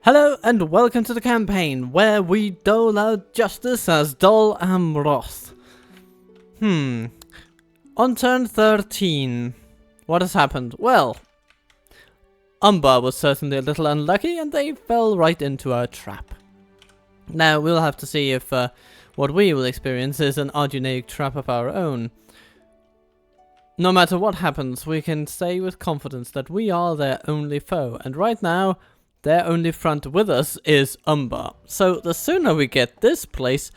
Hello and welcome to the campaign where we dole out justice as Dol Amroth. On turn 13, what has happened? Well, Umbar was certainly a little unlucky and they fell right into our trap. Now we'll have to see if what we will experience is an Adrianic trap of our own. No matter what happens, we can say with confidence that we are their only foe, and right now their only front with us is Umbar. So the sooner we get this place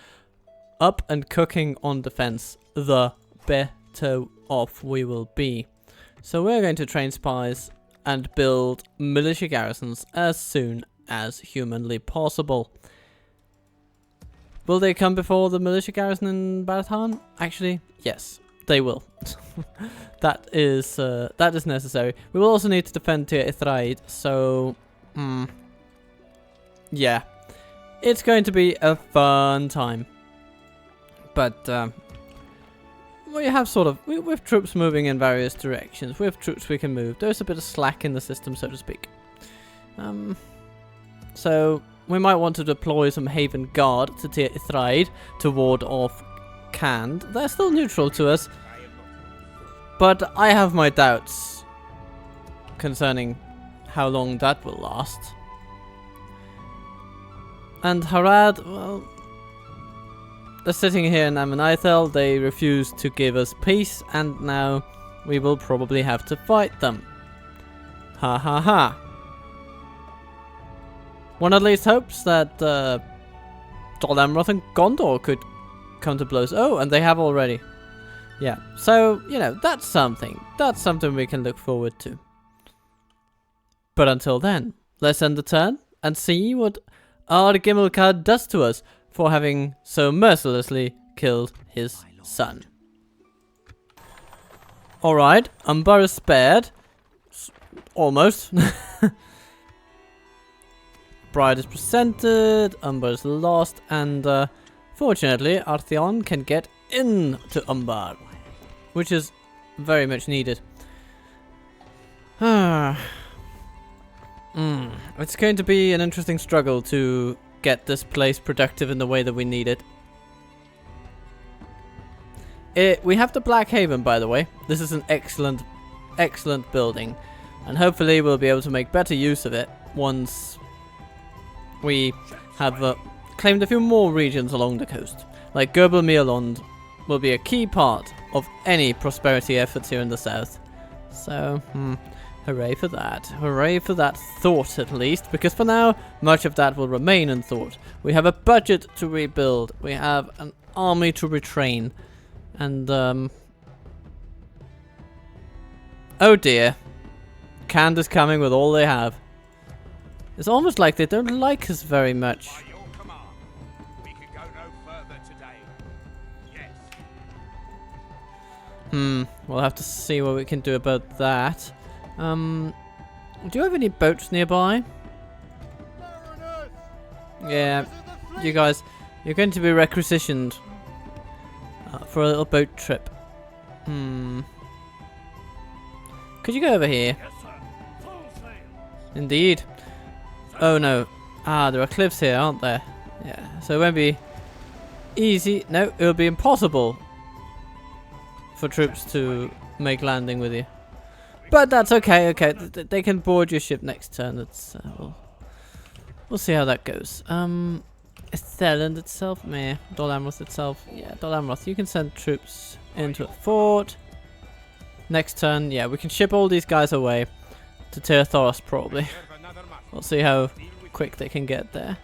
up and cooking on defense, the better off we will be. So we're going to train spies and build militia garrisons as soon as humanly possible. Will they come before the militia garrison in Barathan? Actually, yes, they will. that is necessary. We will also need to defend Tir Ithraid, so yeah, it's going to be a fun time. But we have we have troops moving in various directions. We have troops we can move. There's a bit of slack in the system, so to speak. So we might want to deploy some Haven Guard to Tir Ithraid to ward off Canned. They're still neutral to us, but I have my doubts concerning how long that will last. And Harad, well, they're sitting here in Ammonithel. They refuse to give us peace, and now we will probably have to fight them. Ha ha ha. One at least hopes that Dol Amroth and Gondor could come to blows. Oh, and they have already. Yeah, so, you know, that's something. That's something we can look forward to. But until then, let's end the turn and see what our Gimilkad does to us for having so mercilessly killed his son. Alright, Umbar is spared. Almost. Bride is presented, Umbar is lost, and fortunately Artheon can get into Umbar, which is very much needed. It's going to be an interesting struggle to get this place productive in the way that we need it. We have the Black Haven, by the way. This is an excellent building, and hopefully we'll be able to make better use of it once we have claimed a few more regions along the coast. Like Gerbel Mirlond will be a key part of any prosperity efforts here in the south. So, hooray for that. Hooray for that thought, at least. Because for now, much of that will remain in thought. We have a budget to rebuild. We have an army to retrain. And, oh dear. Canned is coming with all they have. It's almost like they don't like us very much. We'll have to see what we can do about that. Do you have any boats nearby? Yeah, you guys, you're going to be requisitioned for a little boat trip. Could you go over here? Indeed. Oh no. There are cliffs here, aren't there? Yeah, so it won't be easy. No, it will be impossible for troops to make landing with you. But that's okay, okay. They can board your ship next turn. It's, we'll see how that goes. Theland itself, meh. Dol Amroth itself. Yeah, Dol Amroth, you can send troops into a fort. Next turn, yeah, we can ship all these guys away to Tir Thoros, probably. We'll see how quick they can get there.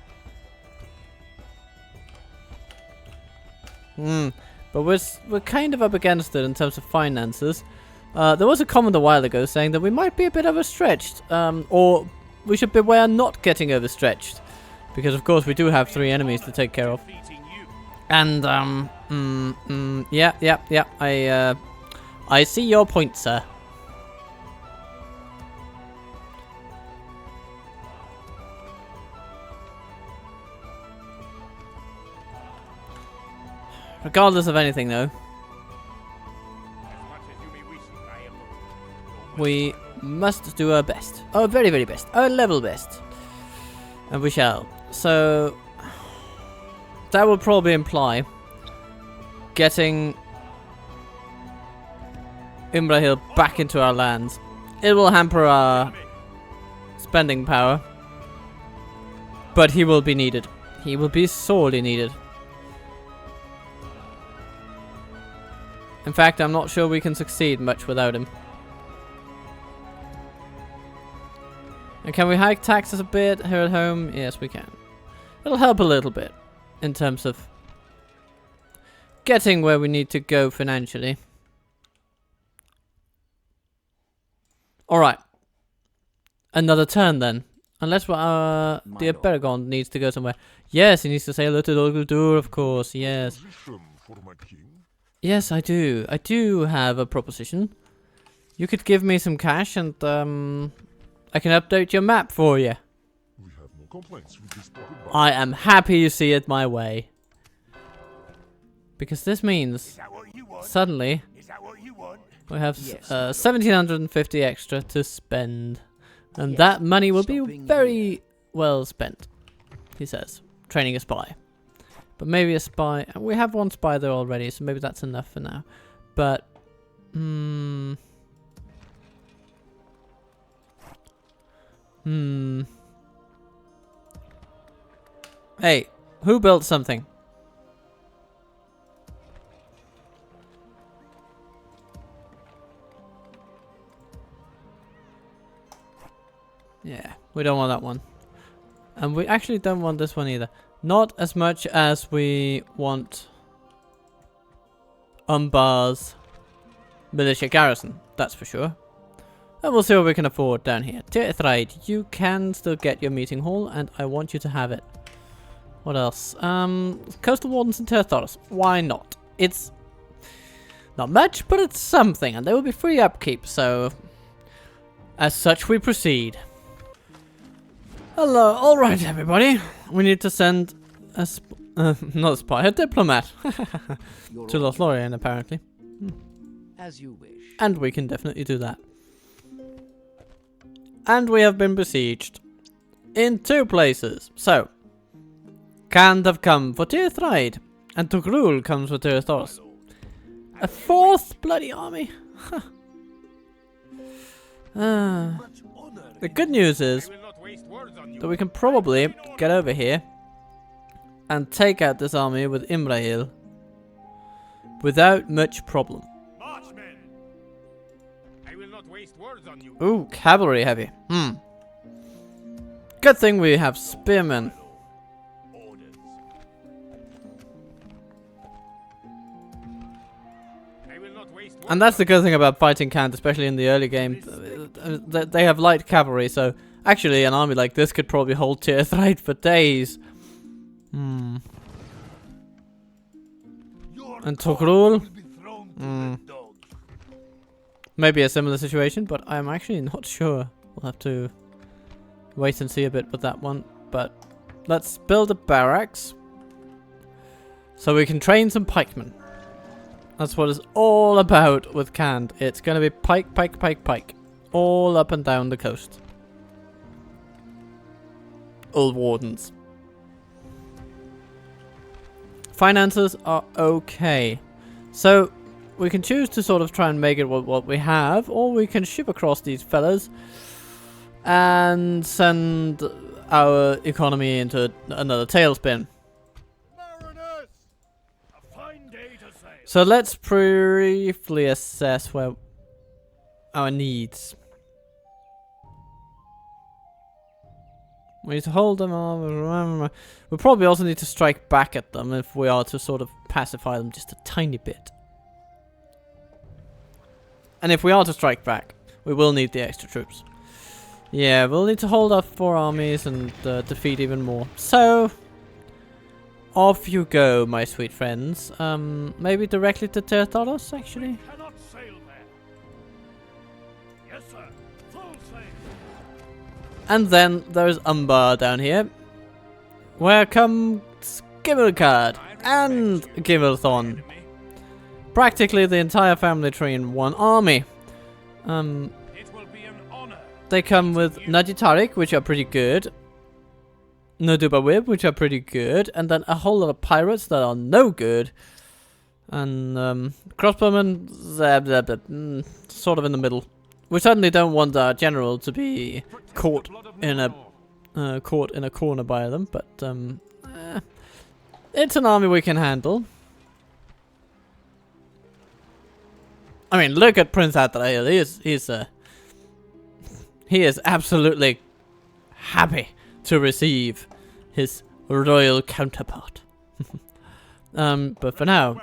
But we're kind of up against it in terms of finances. There was a comment a while ago saying that we might be a bit overstretched, or we should beware not getting overstretched, because of course we do have 3 enemies to take care of. And yeah, I see your point, sir. Regardless of anything, though, we must do our best. Our very, very best. Our level best. And we shall. So that will probably imply getting Imrahil back into our lands. It will hamper our spending power, but he will be needed. He will be sorely needed. In fact, I'm not sure we can succeed much without him. And can we hike taxes a bit here at home? Yes, we can. It'll help a little bit in terms of getting where we need to go financially. Alright. Another turn then. Unless the Aberagon needs to go somewhere. Yes, he needs to say hello to Doling, of course. Yes. Yes, I do. I do have a proposition. You could give me some cash and I can update your map for you. We have no complaints with this I am happy you see it my way. Because this means suddenly we have 1750 extra to spend. And that money will be very well spent, he says. Training a spy. But maybe a spy... We have one spy there already, so maybe that's enough for now. But... Hey, who built something? Yeah, we don't want that one. And we actually don't want this one either. Not as much as we want Umbar's militia garrison, that's for sure. And we'll see what we can afford down here. Tirithraid, you can still get your meeting hall, and I want you to have it. What else? Coastal Wardens and Tirthaurus. Why not? It's not much, but it's something, and there will be free upkeep, so as such we proceed. Hello, alright everybody. We need to send a not a spy, a diplomat to Lothlorien apparently. As you wish. And we can definitely do that. And we have been besieged in 2 places. So, Khand have come for Tirithraid, and Tughrul comes for Tirthaurus. A 4th bloody army. The good news is that we can probably get over here and take out this army with Imrahil without much problem. Ooh, cavalry heavy. Good thing we have spearmen. And that's the good thing about fighting Khand, especially in the early game. They have light cavalry, so actually an army like this could probably hold Tirithraid for days. And Tughrul? Maybe a similar situation, but I'm actually not sure. We'll have to wait and see a bit with that one. But let's build a barracks so we can train some pikemen. That's what it's all about with Khand. It's going to be pike, pike, pike, pike. All up and down the coast. Old wardens. Finances are okay. So, we can choose to sort of try and make it what we have, or we can ship across these fellas and send our economy into another tailspin. So let's briefly assess where our needs. We need to hold them on. We probably also need to strike back at them if we are to sort of pacify them just a tiny bit. And if we are to strike back, we will need the extra troops. Yeah, we'll need to hold off 4 armies and defeat even more. So, off you go, my sweet friends. Maybe directly to Tirthaurus, actually. Yes, sir. Full sail. And then there's Umbar down here. Where comes Gimilkad and Gimilthon. Practically the entire family tree in one army. It will be an honor. They come with Najitarik, which are pretty good. no duba whip, which are pretty good, and then a whole lot of pirates that are no good, and crossbowmen, sort of in the middle. We certainly don't want our general to be caught in a corner by them, but it's an army we can handle. I mean, look at Prince Adrian. He is absolutely happy to receive his royal counterpart. But for now,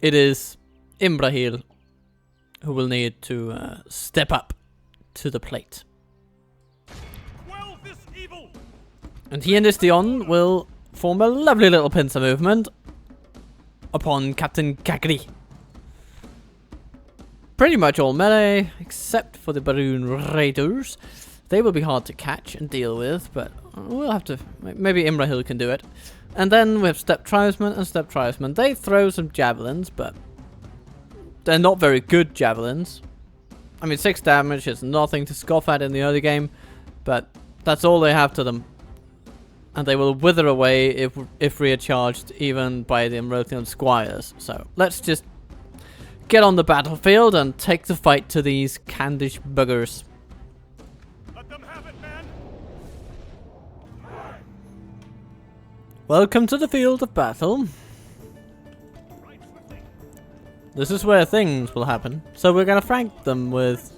it is Imrahil who will need to step up to the plate. Quell this evil! And he and his Dion will form a lovely little pincer movement upon Captain Gagri. Pretty much all melee, except for the Baroon Raiders. They will be hard to catch and deal with, but we'll have to... Maybe Imrahil can do it. And then we have Steppe Tribesmen and Steppe Tribesmen. They throw some javelins, but they're not very good javelins. I mean, 6 damage is nothing to scoff at in the early game, but that's all they have to them. And they will wither away if recharged, even by the Amrothian squires. So let's just get on the battlefield and take the fight to these Candish buggers. Let them have it, man! Welcome to the field of battle. Right swiftly. This is where things will happen. So we're gonna flank them with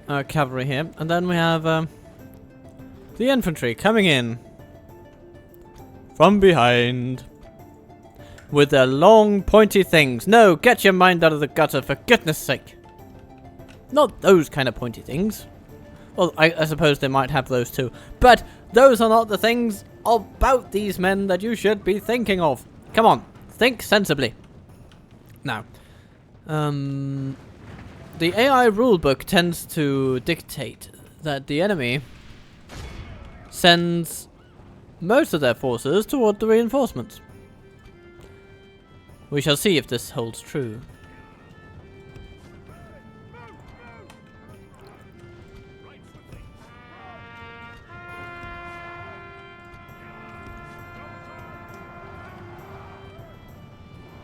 our cavalry here, and then we have the infantry coming in from behind with their long pointy things. No, get your mind out of the gutter, for goodness sake. Not those kind of pointy things. Well, I suppose they might have those too, but those are not the things about these men that you should be thinking of. Come on, think sensibly. Now, the AI rulebook tends to dictate that the enemy sends most of their forces toward the reinforcements. We shall see if this holds true.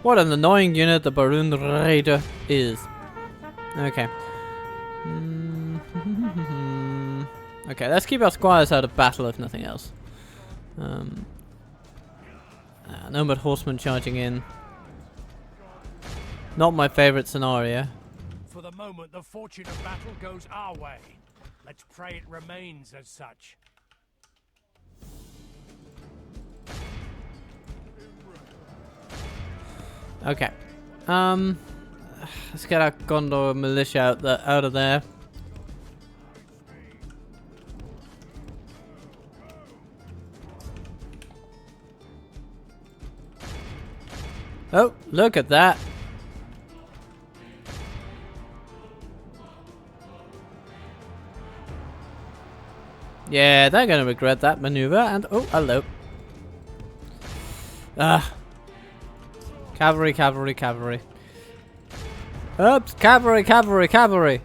What an annoying unit the Baroon Raider is. Okay. Okay, let's keep our squires out of battle if nothing else. No but horsemen charging in. Not my favorite scenario. For the moment, the fortune of battle goes our way. Let's pray it remains as such. Okay. Let's get our Gondor militia out of there. Oh, look at that. Yeah, they're gonna regret that maneuver, and oh, hello. Cavalry, cavalry, cavalry. Oops, cavalry, cavalry, cavalry.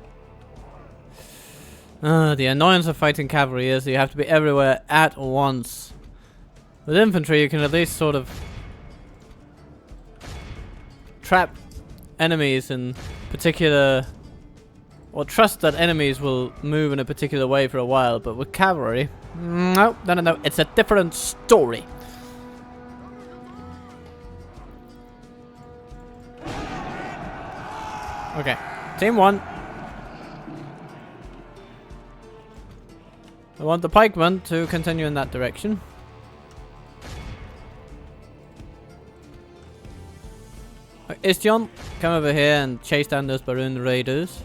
The annoyance of fighting cavalry is that you have to be everywhere at once. With infantry, you can at least sort of trap enemies in particular, or trust that enemies will move in a particular way for a while, but with cavalry, no, it's a different story. Okay, team 1. I want the pikemen to continue in that direction. Istion, come over here and chase down those Baroon Raiders.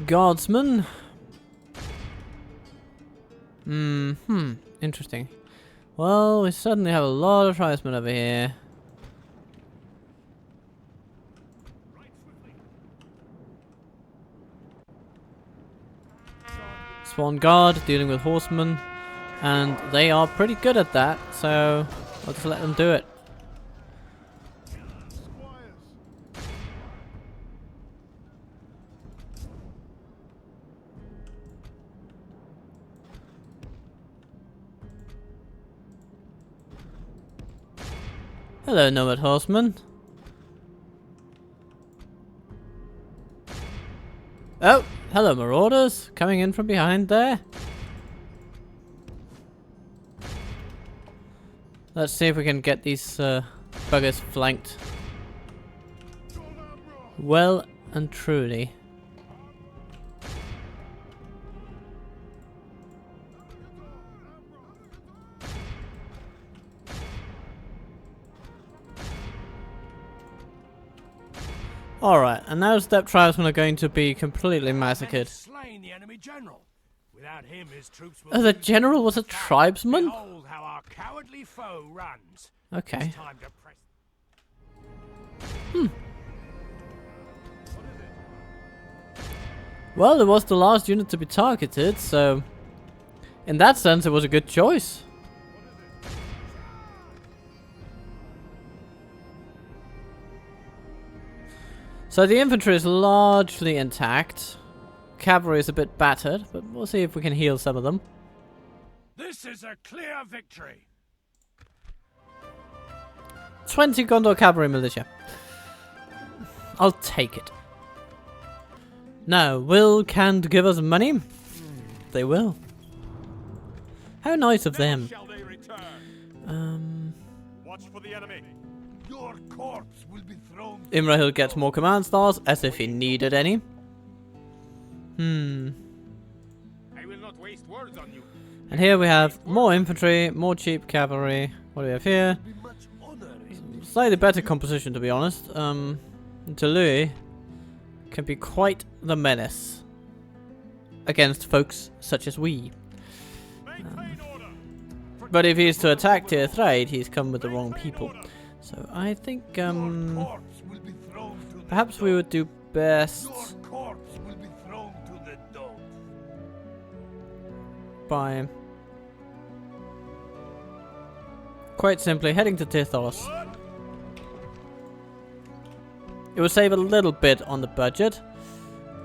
Guardsmen. Interesting. Well, we suddenly have a lot of tribesmen over here. Swan Guard dealing with horsemen, and they are pretty good at that, so I'll just let them do it. Hello, Nomad Horseman. Oh, hello, Marauders. Coming in from behind there. Let's see if we can get these buggers flanked. Well and truly. Alright, and now Steppe tribesmen are going to be completely massacred. Slain the enemy general. Without him, his troops will Oh, the general was a tribesman? Behold how our cowardly foe runs. Okay. It's time to press. Well, it was the last unit to be targeted, so in that sense it was a good choice. So the infantry is largely intact. Cavalry is a bit battered, but we'll see if we can heal some of them. This is a clear victory. 20 Gondor cavalry militia. I'll take it. Now, will Kand give us money? They will. How nice of them. Shall they return? Watch for the enemy. Your corpse will be thrown. Imrahil gets more command stars, as if he needed any. I will not waste words on you. And here we have more infantry, more cheap cavalry. What do we have here? Slightly better composition, to be honest. Doling can be quite the menace against folks such as we. Maintain order. But if he's to attack tier 3, he's come with the wrong people. So I think Corpse will be thrown to the perhaps we would do best Your corpse will be thrown to the dogs. by quite simply heading to Tithos. It will save a little bit on the budget.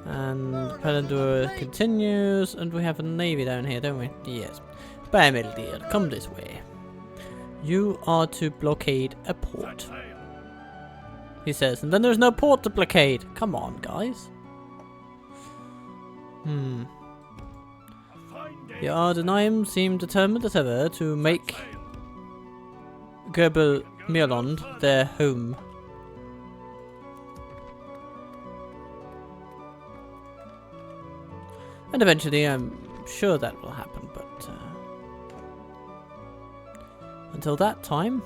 And Pelendor continues, and we have a navy down here, don't we? Yes. Bamil dear, come this way. You are to blockade a port, he says, and then there's no port to blockade. Come on, guys. The Ardenaim seem determined as ever to make Gerbel Mirland their home. And eventually, I'm sure that will happen, but until that time,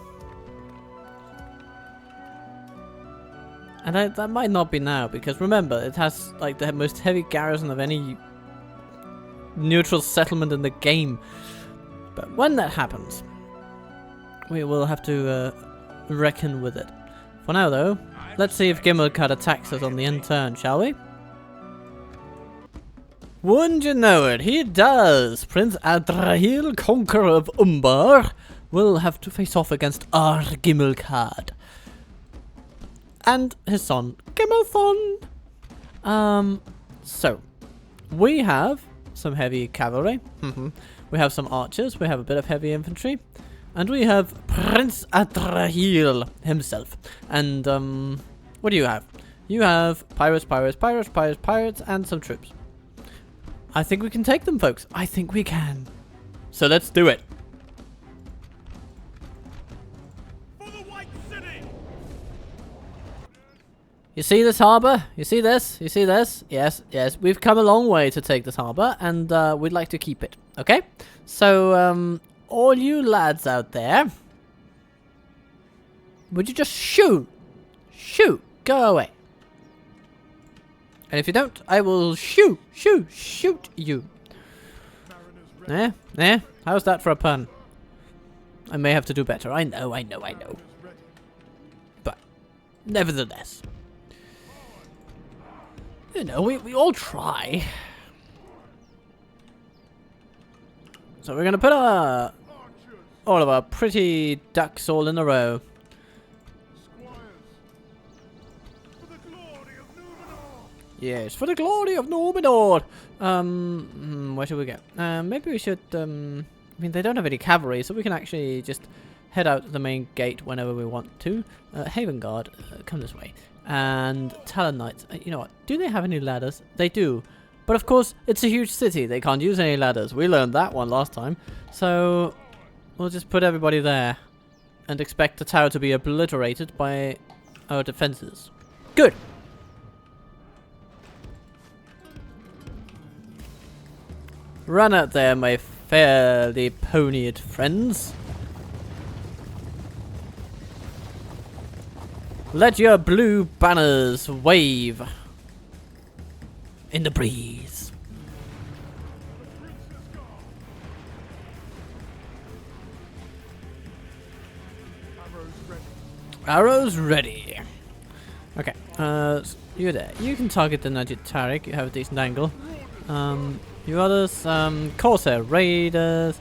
and that might not be now, because remember, it has like the most heavy garrison of any neutral settlement in the game. But when that happens, we will have to reckon with it. For now, though, let's see if Gimilkad attacks us on the end turn, shall we? Wouldn't you know it, he does! Prince Adrian, conqueror of Umbar, will have to face off against our Gimilkad. And his son, Gimilthon. So, we have some heavy cavalry. We have some archers, we have a bit of heavy infantry. And we have Prince Imrahil himself. And, what do you have? You have pirates, and some troops. I think we can take them, folks. I think we can. So let's do it. For the White City. You see this harbour? You see this? You see this? Yes, yes. We've come a long way to take this harbour, and we'd like to keep it. Okay? So, all you lads out there, would you just shoot? Shoot. Go away. And if you don't, I will shoot you. How's that for a pun? I may have to do better. I know. But, nevertheless. You know, we all try. So we're gonna put all of our pretty ducks all in a row. Yes, for the glory of Numenor. Where should we go? Maybe we should. I mean, they don't have any cavalry, so we can actually just head out the main gate whenever we want to. Haven Guard, come this way. And Talon Knights. You know what? Do they have any ladders? They do. But of course, it's a huge city. They can't use any ladders. We learned that one last time. So we'll just put everybody there and expect the tower to be obliterated by our defenses. Good. Run out there, my fairly ponied friends. Let your blue banners wave in the breeze. Arrows ready. Okay, you're there. You can target the Najid Tariq. You have a decent angle. You others, Corsair Raiders,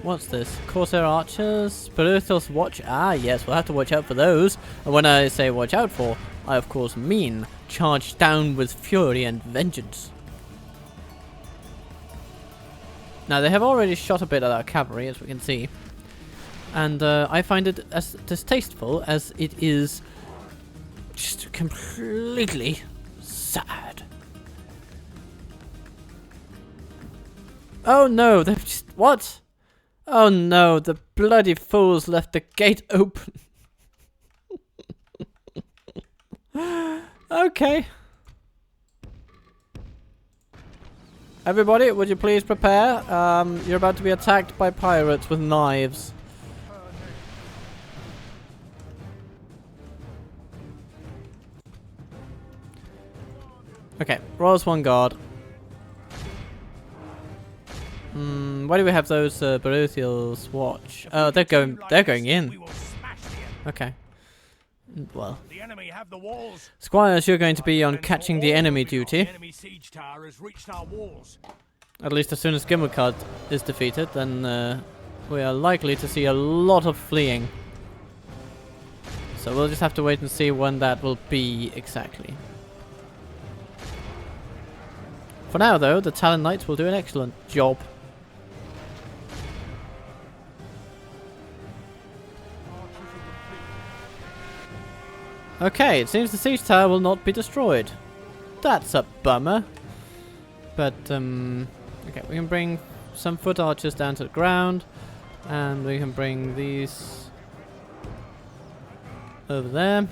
what's this? Corsair Archers, Spiritual's Watch. Ah, yes, we'll have to watch out for those. And when I say watch out for, I of course mean charge down with fury and vengeance. Now, they have already shot a bit at our cavalry, as we can see. And I find it as distasteful as it is just completely sad. Oh no, they've just... What? Oh no, the bloody fools left the gate open. Okay. Everybody, would you please prepare? You're about to be attacked by pirates with knives. Okay, Royals one guard. Why do we have those Baruthials watch? Oh, they're going in. Okay. Well. The enemy have the walls. Squires, you're going to be on catching the enemy duty. The enemy siege tower has reached our walls. At least as soon as Gimilkad is defeated, then we are likely to see a lot of fleeing. So we'll just have to wait and see when that will be exactly. For now, though, the Talon Knights will do an excellent job. Okay, it seems the siege tower will not be destroyed. That's a bummer. But, okay, we can bring some foot archers down to the ground. And we can bring these over there.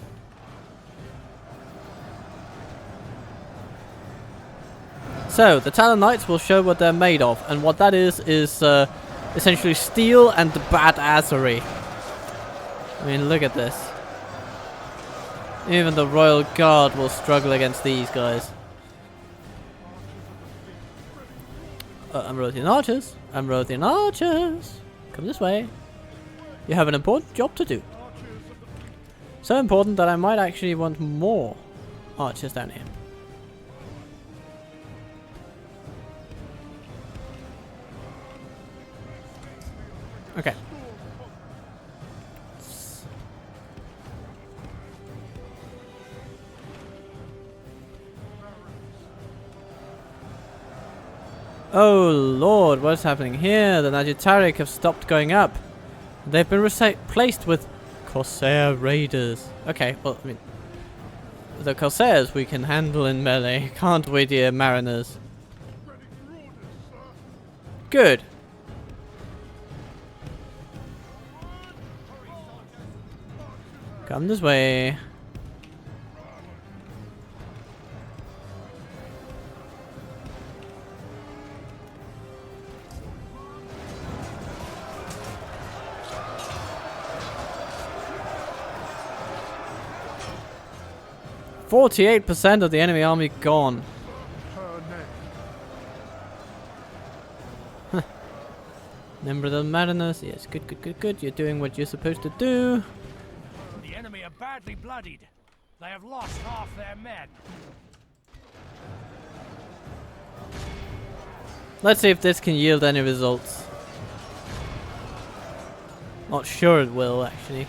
So, the Talon Knights will show what they're made of. And what that is essentially steel and badassery. I mean, look at this. Even the Royal Guard will struggle against these guys. Amrothian archers! Amrothian archers! Come this way. You have an important job to do. So important that I might actually want more archers down here. Okay. Oh lord, what's happening here? The Najitarik have stopped going up. They've been replaced with Corsair Raiders. Okay, well, I mean, the Corsairs we can handle in melee, can't we, dear mariners? Good. Come this way. %48 of the enemy army gone. Member of the mariners, yes, good. You're doing what you're supposed to do. The enemy are badly bloodied. They have lost half their men. Let's see if this can yield any results. Not sure it will, actually.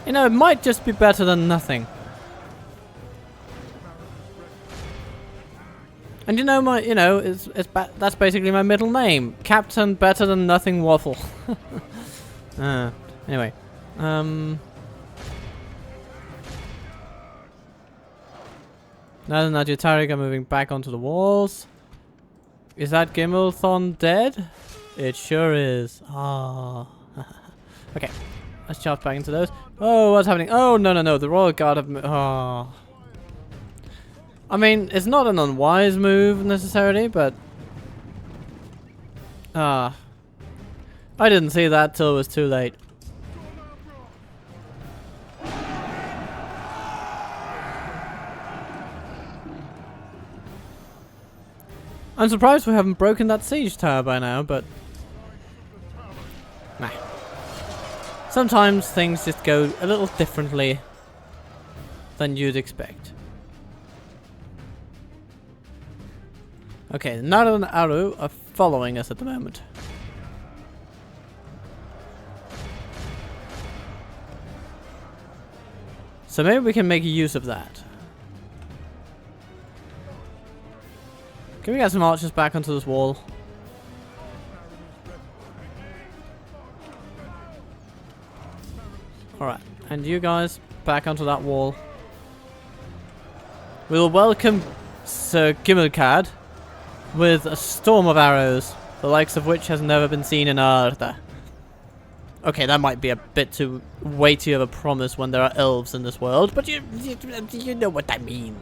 You know, it might just be better than nothing. And you know, that's basically my middle name, Captain Better Than Nothing Waffle. Anyway, now the Najutarik are moving back onto the walls. Is that Gimilthon dead? It sure is. Ah. Okay, let's charge back into those. Oh, what's happening? Oh, no, the Royal Guard have... Oh. I mean, it's not an unwise move necessarily, but... I didn't see that till it was too late. I'm surprised we haven't broken that siege tower by now, but... Nah. Sometimes things just go a little differently than you'd expect. Okay, the Nara and Aru are following us at the moment. So maybe we can make use of that. Can we get some archers back onto this wall? Alright, and you guys back onto that wall. We'll welcome Sir Gimilkad with a storm of arrows, the likes of which has never been seen in Arda. Okay, that might be a bit too weighty of a promise when there are elves in this world, but you know what I mean.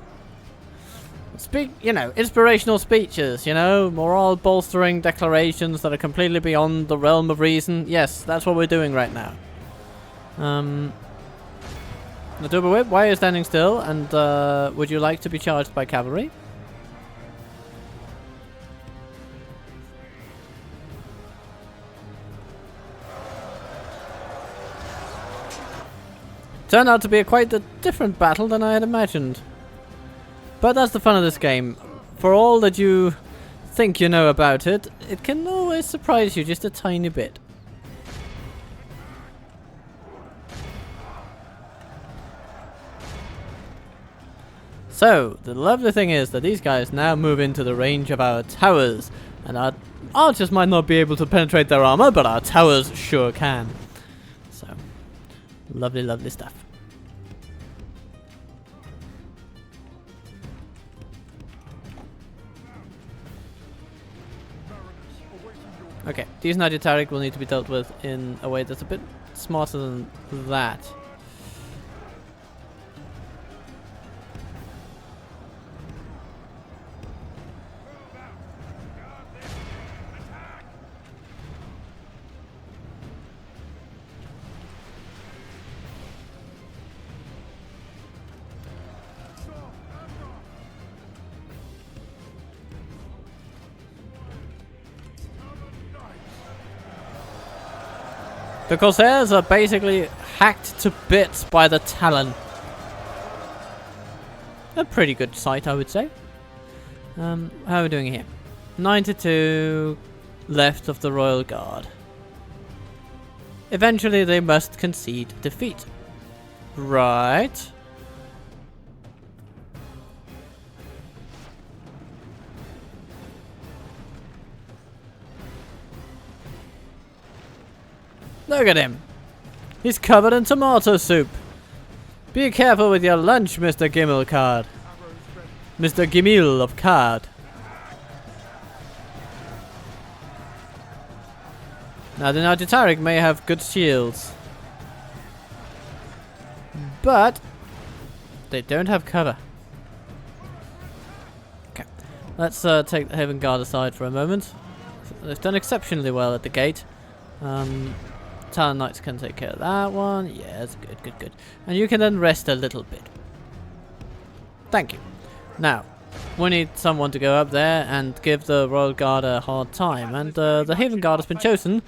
Inspirational speeches, morale bolstering declarations that are completely beyond the realm of reason. Yes, that's what we're doing right now. The double whip, why are you standing still? And would you like to be charged by cavalry? Turned out to be quite a different battle than I had imagined. But that's the fun of this game. For all that you think you know about it, it can always surprise you just a tiny bit. So, the lovely thing is that these guys now move into the range of our towers. And our archers might not be able to penetrate their armor, but our towers sure can. So, lovely, lovely stuff. Okay, these Najitarik will need to be dealt with in a way that's a bit smarter than that. The Corsairs are basically hacked to bits by the Talon. A pretty good sight, I would say. How are we doing here? 92 left of the Royal Guard. Eventually they must concede defeat. Right. Look at him. He's covered in tomato soup. Be careful with your lunch, Mr. Gimilkad. Mr. Gimil of Card. Now the Najitarik may have good shields, but they don't have cover. Okay, let's take the Haven Guard aside for a moment. They've done exceptionally well at the gate. Talon Knights can take care of that one. Yes, good. And you can then rest a little bit. Thank you. Now, we need someone to go up there and give the Royal Guard a hard time. And the Haven Guard has been chosen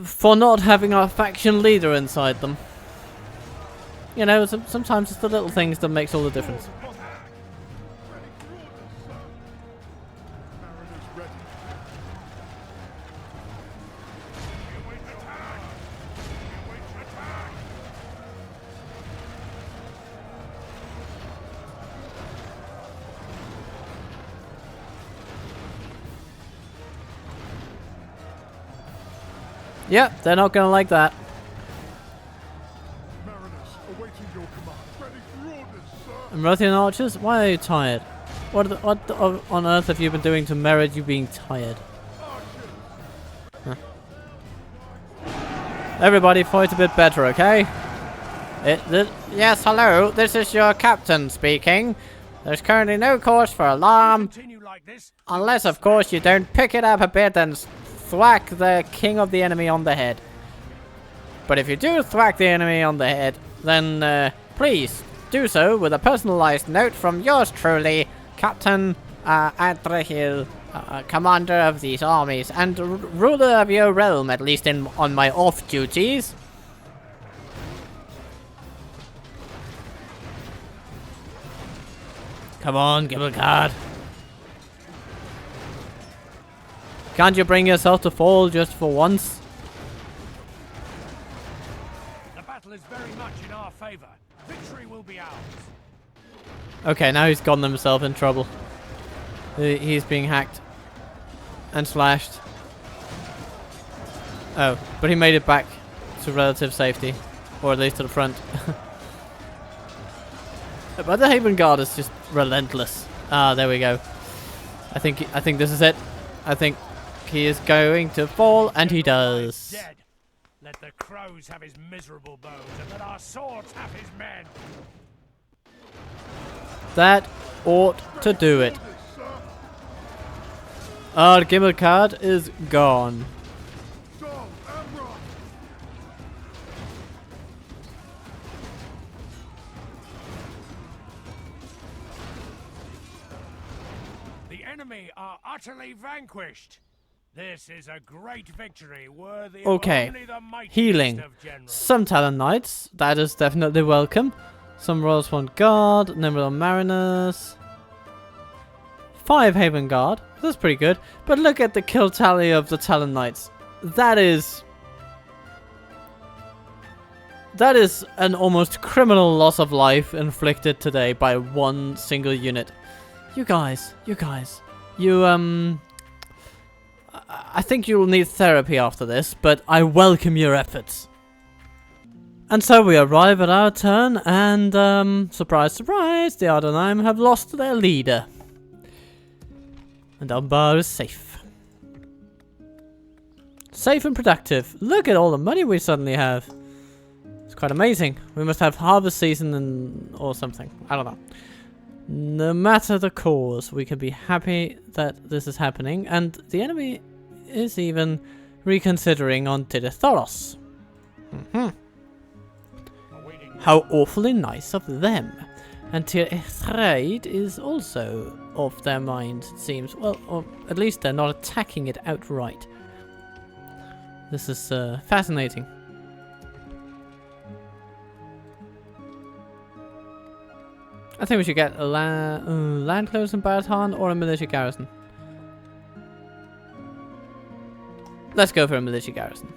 for not having our faction leader inside them. You know, sometimes it's the little things that makes all the difference. Yep, they're not gonna like that. Amrothian archers, why are you tired? What on earth have you been doing to merit you being tired? Huh. Everybody fight a bit better, okay? Yes, hello, this is your captain speaking. There's currently no cause for alarm. Unless, of course, you don't pick it up a bit and thwack the king of the enemy on the head. But if you do thwack the enemy on the head, then please do so with a personalized note from yours truly, Captain Adrian, commander of these armies and ruler of your realm, at least on my off duties. Come on, Gimilkad. Can't you bring yourself to fall just for once? The battle is very much in our favor. Victory will be ours. Okay, now he's gotten himself in trouble. He's being hacked and slashed. Oh, but he made it back to relative safety, or at least to the front. But the Haven Guard is just relentless. Ah, there we go. I think this is it. I think he is going to fall, and he does. Dead. Let the crows have his miserable bones, and let our swords have his men. That ought to do it. Our Gimilkad is gone. The enemy are utterly vanquished. This is a great victory worthy Okay. of only the mightiest Healing. of generals. Some Talon Knights. That is definitely welcome. Some Royal Swan Guard. Nimble Mariners. 5 Haven Guard. That's pretty good. But look at the kill tally of the Talon Knights. That is an almost criminal loss of life inflicted today by one single unit. You guys. I think you'll need therapy after this, but I welcome your efforts. And so we arrive at our turn, and surprise, surprise, the Ardenheim have lost their leader. And Umbar is safe. Safe and productive. Look at all the money we suddenly have. It's quite amazing. We must have harvest season or something. I don't know. No matter the cause, we can be happy that this is happening, and the enemy is even reconsidering on Tidithoros. How awfully nice of them. And Tir-Ithraid is also off their minds, it seems. Well, or at least they're not attacking it outright. This is fascinating. I think we should get a land close in Barathon or a militia garrison. Let's go for a militia garrison.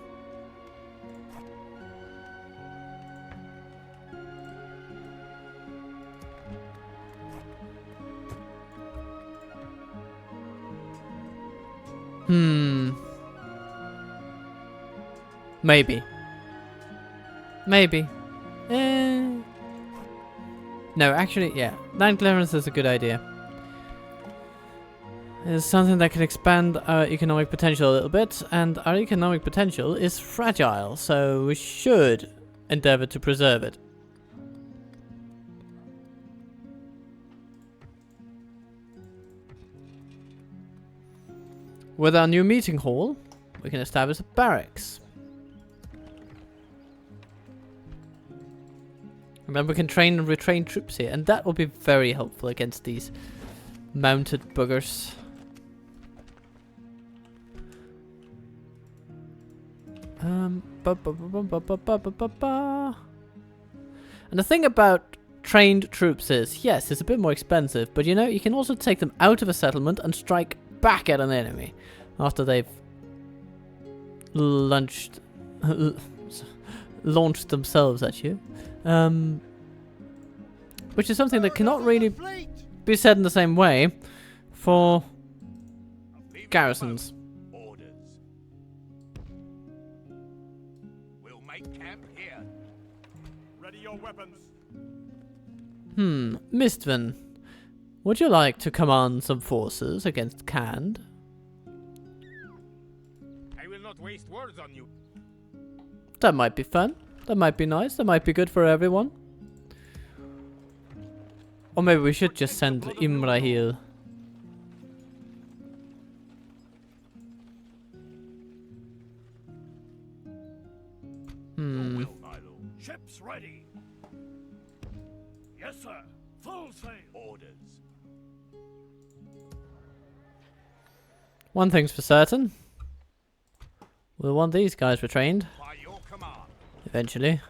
Maybe. No, actually, yeah. Land clearance is a good idea. It's something that can expand our economic potential a little bit, and our economic potential is fragile, so we should endeavor to preserve it. With our new meeting hall, we can establish a barracks. And then we can train and retrain troops here, and that will be very helpful against these mounted buggers. And the thing about trained troops is, yes, it's a bit more expensive, but you know, you can also take them out of a settlement and strike back at an enemy after they've launched themselves at you. Which is something that cannot really be said in the same way for garrisons. Orders. We'll make camp here. Ready your weapons. Mistven, would you like to command some forces against Khand? I will not waste words on you. That might be fun. That might be nice. That might be good for everyone. Or maybe we should just send Imrahil. Will, my lord. Ships ready. Yes, sir. Full sail. Orders. One thing's for certain. We'll want these guys retrained. By your command. Eventually.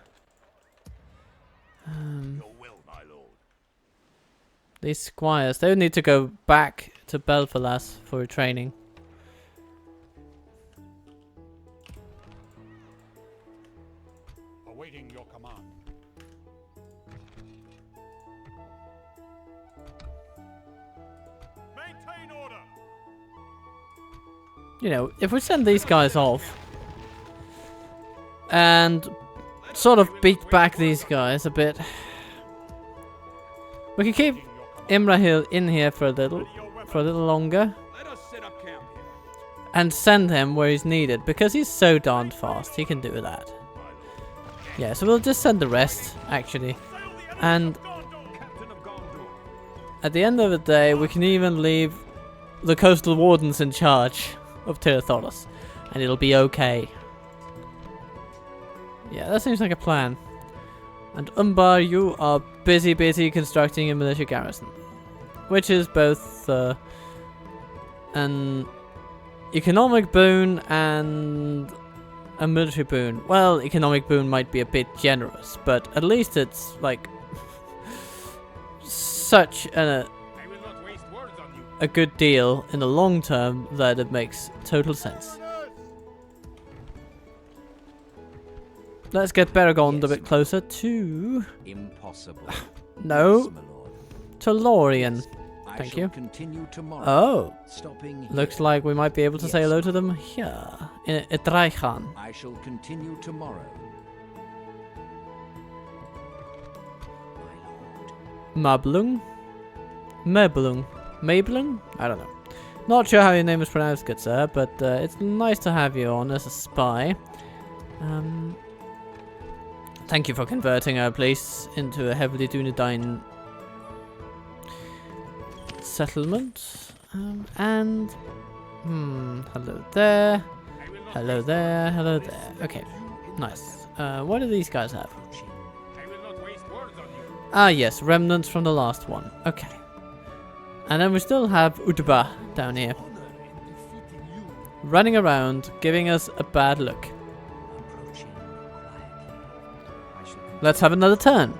Your will, my lord. These squires, they would need to go back to Belfalas for training. Awaiting your command. Maintain order. You know, if we send these guys off and sort of beat back these guys a bit, we can keep Imrahil in here for a little longer Let us set up camp here. and send him where he's needed because he's so darned fast. He can do that. Yeah, so we'll just send the rest actually, and Captain of Gondor. at the end of the day, we can even leave the coastal wardens in charge of Tirathoros, and it'll be okay. Yeah, that seems like a plan. And Umbar, you are busy constructing a militia garrison, which is both an economic boon and a military boon. Well, economic boon might be a bit generous, but at least it's like such I will not waste words on you. a good deal in the long term that it makes total sense. Let's get Beragond a bit closer to... Impossible. No, Yes, my lord. to Lorien. I Thank shall you. Continue tomorrow. Oh, Stopping here. looks like we might be able to say hello to them here in Edraichan. I shall continue tomorrow. My lord. Mablung? Meblung? Mablung? I don't know. Not sure how your name is pronounced, good sir, but it's nice to have you on as a spy. Thank you for converting our place into a heavily Dunedain settlement. And... hello there. Hello there. Hello there. Okay, nice. What do these guys have? I will not waste words on you. Ah yes, remnants from the last one. Okay. And then we still have Utba down here. Running around, giving us a bad look. Approaching quietly. I shall Let's have another turn.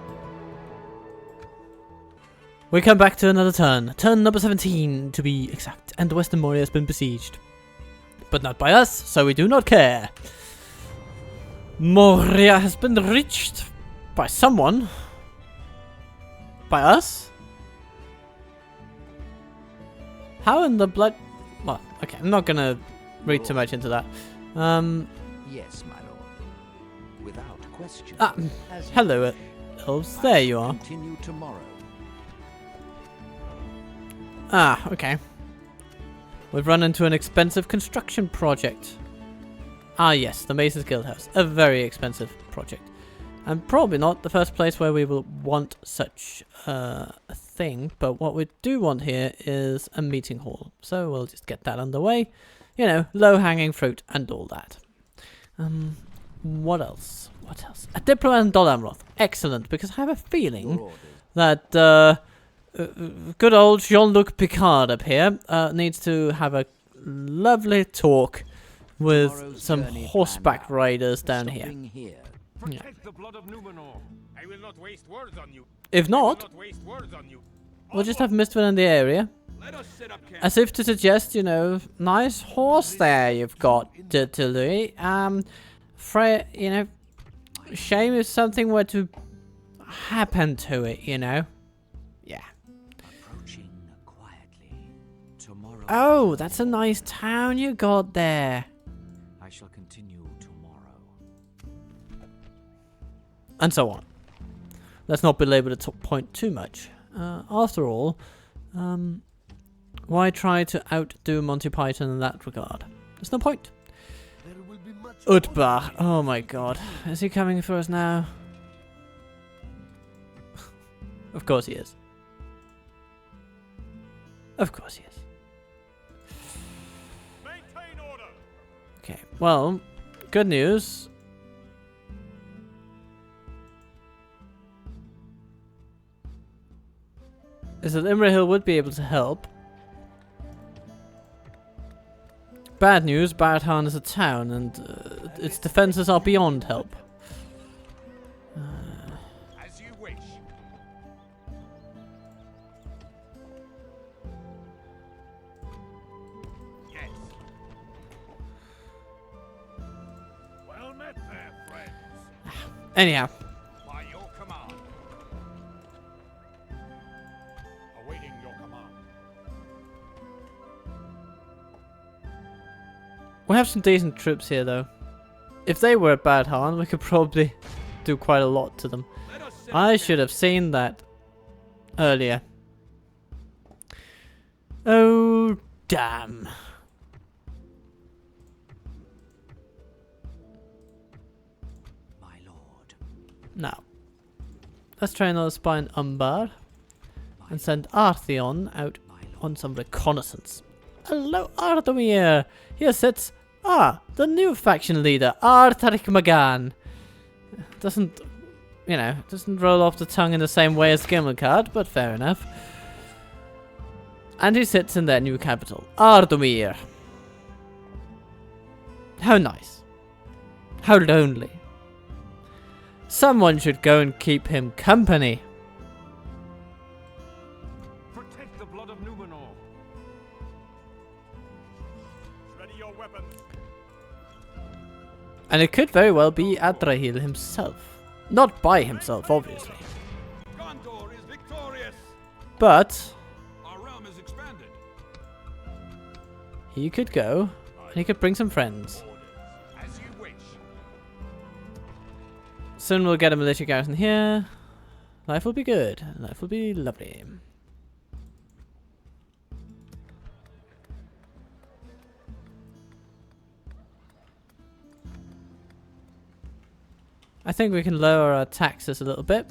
We come back to another turn. Turn number 17 to be exact. And Western Moria has been besieged. But not by us, so we do not care. Moria has been reached by someone. By us? How in the blood... Well, okay, I'm not gonna read too much into that. Yes, my lord. Without question. As you Hello, wish. elves. I There you shall are. Continue tomorrow. Ah, okay. We've run into an expensive construction project. Ah, yes, the Mason's Guildhouse. A very expensive project. And probably not the first place where we will want such a thing. But what we do want here is a meeting hall. So we'll just get that underway. You know, low-hanging fruit and all that. What else? What else? A diplomat and Amroth. Excellent, because I have a feeling Your orders. that good old Jean-Luc Picard up here needs to have a lovely talk with Tomorrow's some journey horseback planned out. riders down here. Stopping here. Protect the blood of Numenor. I will not waste words on you. If I will not, not waste words on you. we'll just have Mistfin in the area. Let us set up camp. As if to suggest, you know, nice horse there you've got, Louis. You know, shame if something were to happen to it, you know. Yeah. Approaching quietly. Tomorrow. Oh, that's a nice town you got there. I shall continue tomorrow. And so on. Let's not belabor the point too much. After all, why try to outdo Monty Python in that regard? There's no point. Utbach. Oh my god. Is he coming for us now? Of course he is. Of course he is. Maintain order. Okay, well, good news. Is that Imrahil would be able to help. Bad news, Barathon is a town and its defenses are beyond help. As you wish. Yes. Well met there, friends. Anyhow, By your command. Awaiting your command. we have some decent troops here though. If they were at Barathon, we could probably do quite a lot to them. Let us set I up should have seen that earlier. Oh, damn. My lord. Now, let's try another spy in Umbar and send Artheon out on some reconnaissance. Hello, Ardomir! Here sits, the new faction leader, Artarik Magan. Doesn't, you know, doesn't roll off the tongue in the same way as Gimilkad, but fair enough. And he sits in their new capital, Ardomir. How nice. How lonely. Someone should go and keep him company. Protect the blood of Numenor. Ready your weapons. And it could very well be Adrian himself. Not by himself, obviously. Gondor is victorious. But Our realm is expanded. he could go, and he could bring some friends. As you wish. Soon we'll get a militia garrison here. Life will be good. Life will be lovely. I think we can lower our taxes a little bit.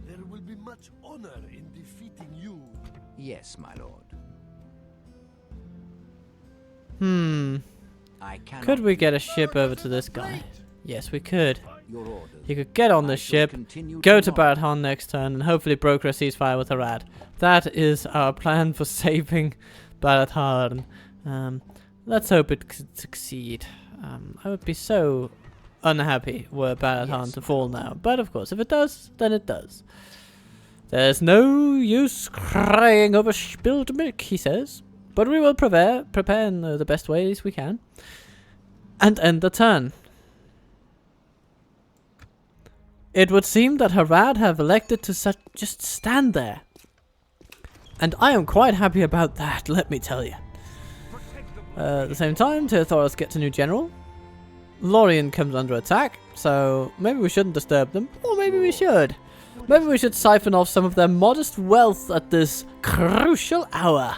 There will be much honor in defeating you. Yes, my lord. I cannot. Could we get a ship over to this guy? Yes, we could. Your orders. He could get on I this shall ship, continue go to tomorrow. Barathon next turn, and hopefully broker a ceasefire with Arad. That is our plan for saving Barathon. Let's hope it could succeed. I would be so unhappy were Barathon to fall now. But of course, if it does, then it does. There's no use crying over spilled milk, he says. But we will prepare in the best ways we can. And end the turn. It would seem that Harad have elected to just stand there. And I am quite happy about that, let me tell you. At the same time, Teothoras gets a new general. Lorien comes under attack, so maybe we shouldn't disturb them. Or maybe we should. Maybe we should siphon off some of their modest wealth at this crucial hour.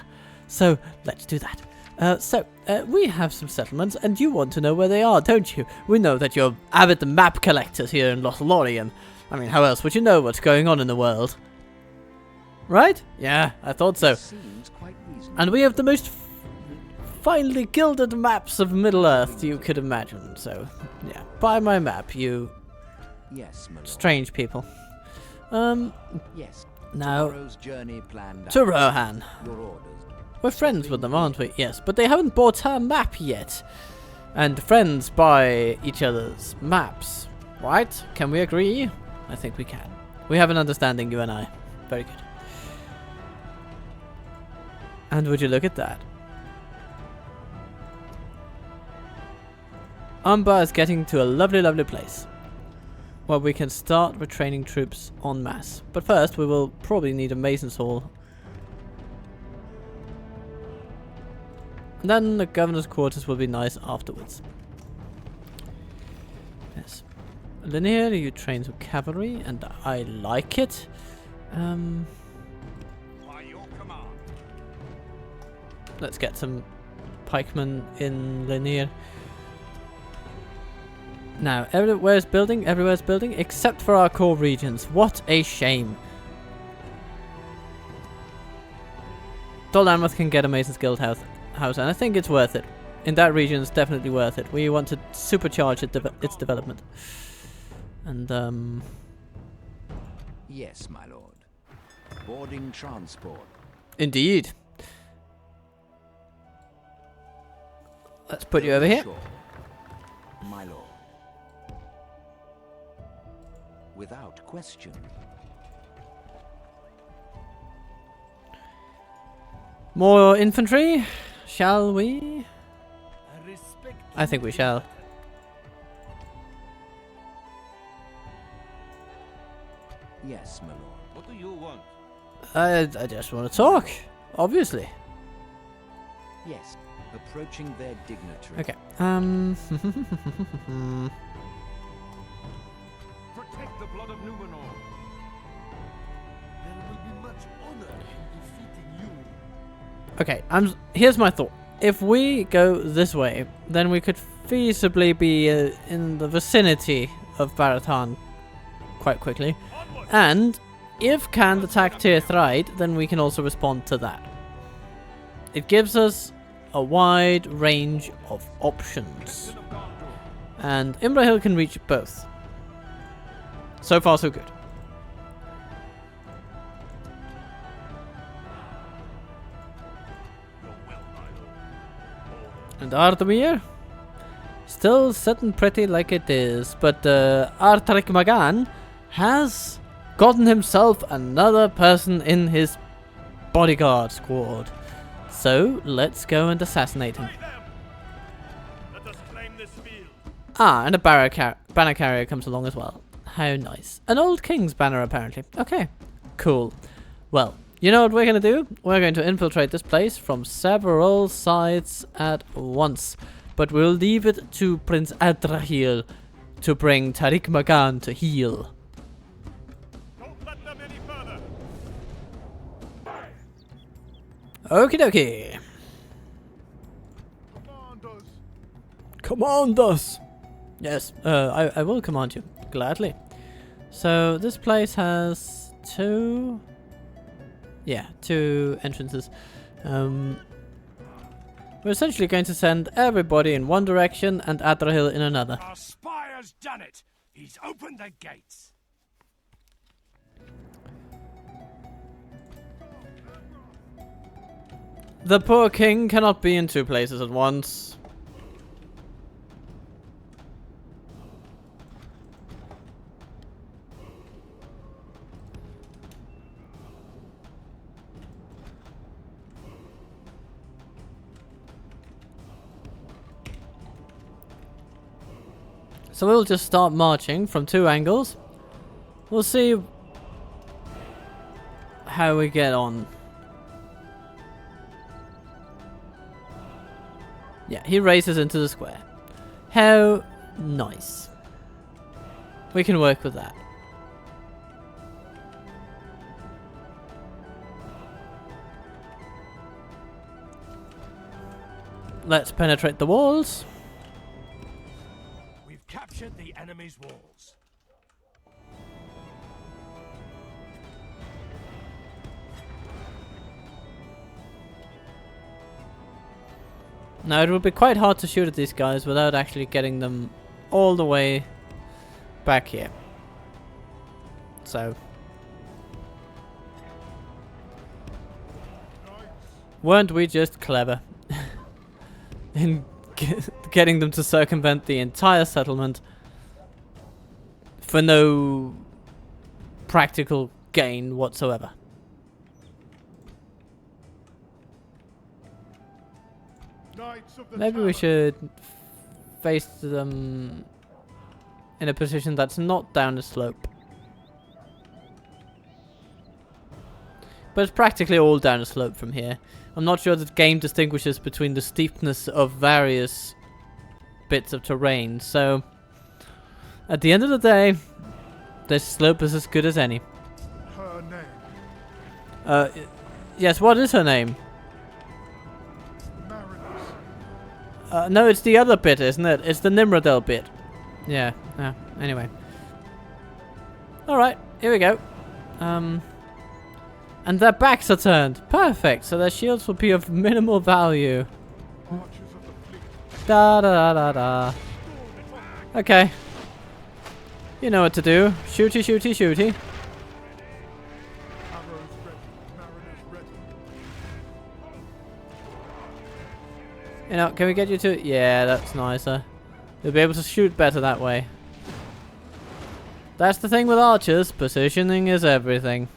So, let's do that. We have some settlements, and you want to know where they are, don't you? We know that you're avid map collectors here in Lothlorien. I mean, how else would you know what's going on in the world? Right? Yeah, I thought so. Seems quite reasonable. And we have the most finely gilded maps of Middle-earth you could imagine. So, yeah, buy my map, you Yes, my lord. strange people. Yes. Now, Tomorrow's journey planned to out. Rohan. Your orders. We're friends with them, aren't we? Yes, but they haven't bought her map yet. And friends buy each other's maps, right? Can we agree? I think we can. We have an understanding, you and I. Very good. And would you look at that? Umbar is getting to a lovely, lovely place where we can start retraining troops en masse. But first, we will probably need a mason's hall. And then the governor's quarters will be nice afterwards. Yes. Linear, you trains with cavalry, and I like it. By your command. Let's get some pikemen in Linear. Now, everywhere's building, except for our core regions. What a shame. Amroth can get a Mason's Guild house, and I think it's worth it. In that region, it's definitely worth it. We want to supercharge its development. And, Yes, my lord. Boarding transport. indeed. Let's put you over here. Sure. My lord. Without question. More infantry, shall we? I think we shall. Yes, my lord. What do you want? I just want to talk, obviously. Yes. Approaching their dignitary. Okay. Protect the blood of Numenor. There will be much honor in defeating you. Okay, here's my thought. If we go this way, then we could feasibly be in the vicinity of Barathon quite quickly. Onward. And if Khand attack Tirthride, then we can also respond to that. It gives us a wide range of options. Captain of Gondor. And Imrahil can reach both. So far, so good. Your will, my lord. And Ardamir? Still sitting pretty like it is, but Artarik Magan has gotten himself another person in his bodyguard squad. So, let's go and assassinate him. Slay them. Let us claim this field. Ah, and a banner carrier comes along as well. How nice. An old king's banner, apparently. Okay, cool. Well, you know what we're going to do? We're going to infiltrate this place from several sides at once. But we'll leave it to Prince Adrahil to bring Tariq Magan to heel. Don't let them any further. Okie dokie. Command us. Command us! Yes, I will command you. Gladly. So, this place has two entrances. We're essentially going to send everybody in one direction and Adrahil in another. Our spy has done it. He's opened the gates. The poor king cannot be in two places at once. So we'll just start marching from two angles. We'll see how we get on. Yeah, he races into the square. How nice. We can work with that. Let's penetrate the walls. We've captured the enemy's walls. Now it will be quite hard to shoot at these guys without actually getting them all the way back here. So weren't we just clever in getting them to circumvent the entire settlement for no practical gain whatsoever? Knights of the Maybe we Tower. should face them in a position that's not down the slope. But it's practically all down the slope from here. I'm not sure that the game distinguishes between the steepness of various bits of terrain, so at the end of the day, this slope is as good as any. Her name. Yes, what is her name? Mariners. No, it's the other bit, isn't it? It's the Imrahil bit. Yeah, anyway. Alright, here we go. And their backs are turned. Perfect, so their shields will be of minimal value. Archers of the fleet. Da da da da. Okay. You know what to do. Shooty, shooty, shooty. Arrows ready. Mariners ready. You know, can we get you to... Yeah, that's nicer. You'll be able to shoot better that way. That's the thing with archers. Positioning is everything.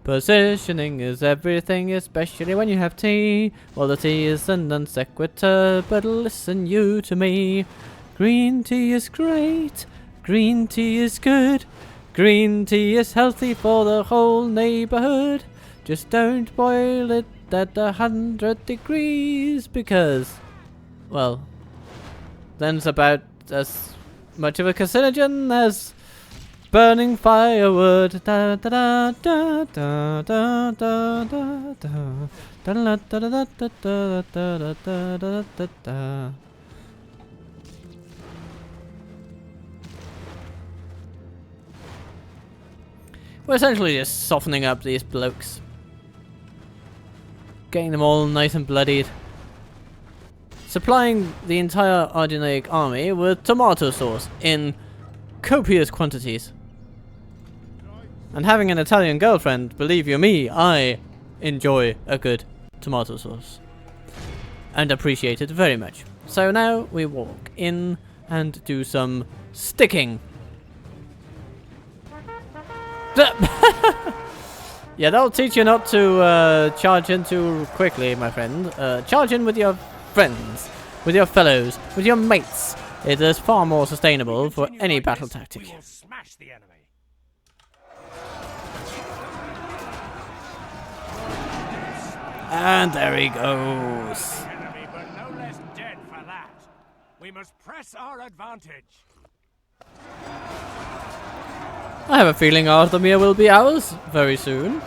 Positioning is everything, especially when you have tea. Well, the tea is a non sequitur, but listen you to me. Green tea is great. Green tea is good. Green tea is healthy for the whole neighborhood. Just don't boil it at 100 degrees because, well, then it's about as much of a carcinogen as burning firewood. Da da da da da da da da da da da da da da da da da. We're essentially just softening up these blokes, getting them all nice and bloodied, supplying the entire Adrian army with tomato sauce in copious quantities. And having an Italian girlfriend, believe you me, I enjoy a good tomato sauce. And appreciate it very much. So now we walk in and do some sticking. Yeah, that'll teach you not to charge in too quickly, my friend. Charge in with your friends, with your fellows, with your mates. It is far more sustainable for any battle tactic. We will smash the enemy. And there he goes. Enemy, but no less dead for that. We must press our advantage. I have a feeling Arthemir will be ours very soon.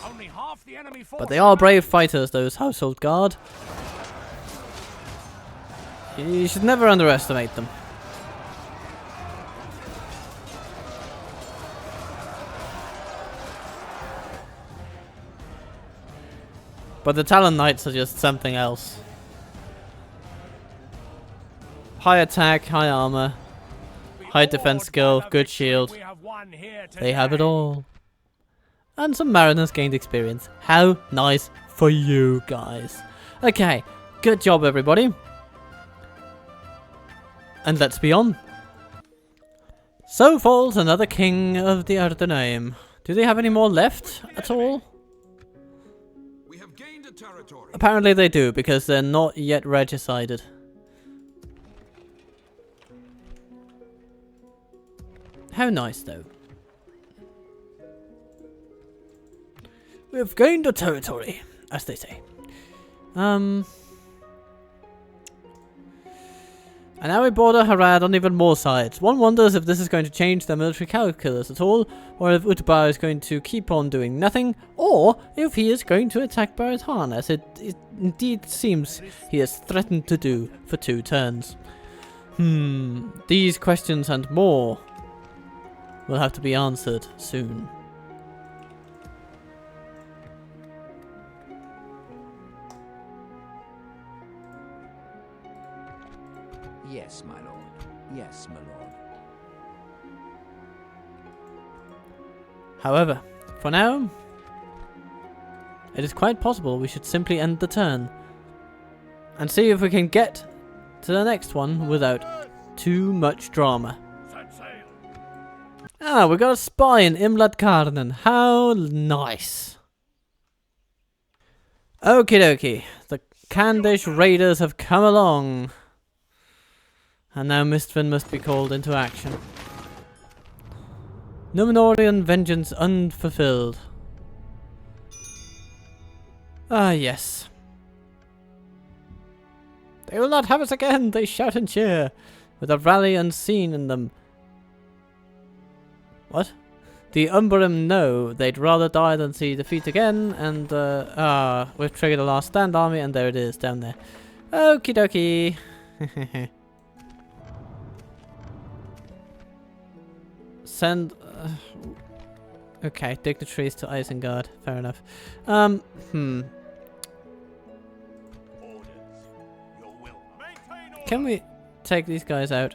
Only half the enemy force. But they are brave fighters, those household guard. You should never underestimate them. But the Talon Knights are just something else. High attack, high armor, high defense skill, good shield. They have it all. And some mariners gained experience. How nice for you guys. Okay, good job everybody. And let's be on. So falls another king of the Ardenaim. Do they have any more left at all? We have gained a territory. Apparently they do, because they're not yet regicided. How nice, though. We've gained a territory, as they say. And now we border Harad on even more sides. One wonders if this is going to change their military calculus at all, or if Utbar is going to keep on doing nothing, or if he is going to attack Baratan, as it indeed seems he has threatened to do for 2 turns. These questions and more will have to be answered soon. Yes, my lord. Yes, my lord. However, for now, it is quite possible we should simply end the turn and see if we can get to the next one without too much drama. Set sail. Ah, we got a spy in Gimilkad. How nice. Okie dokie. The Candish raiders have come along. And now Mistvind must be called into action. Numenorian vengeance unfulfilled. Ah, yes. They will not have us again, they shout and cheer, with a rally unseen in them. What? The Umbrim know they'd rather die than see defeat again, and we've triggered the last stand army, and there it is, down there. Okie dokie. Send... okay, dignitaries to Isengard. Fair enough. Orders. Your will. Maintain order. Can we take these guys out?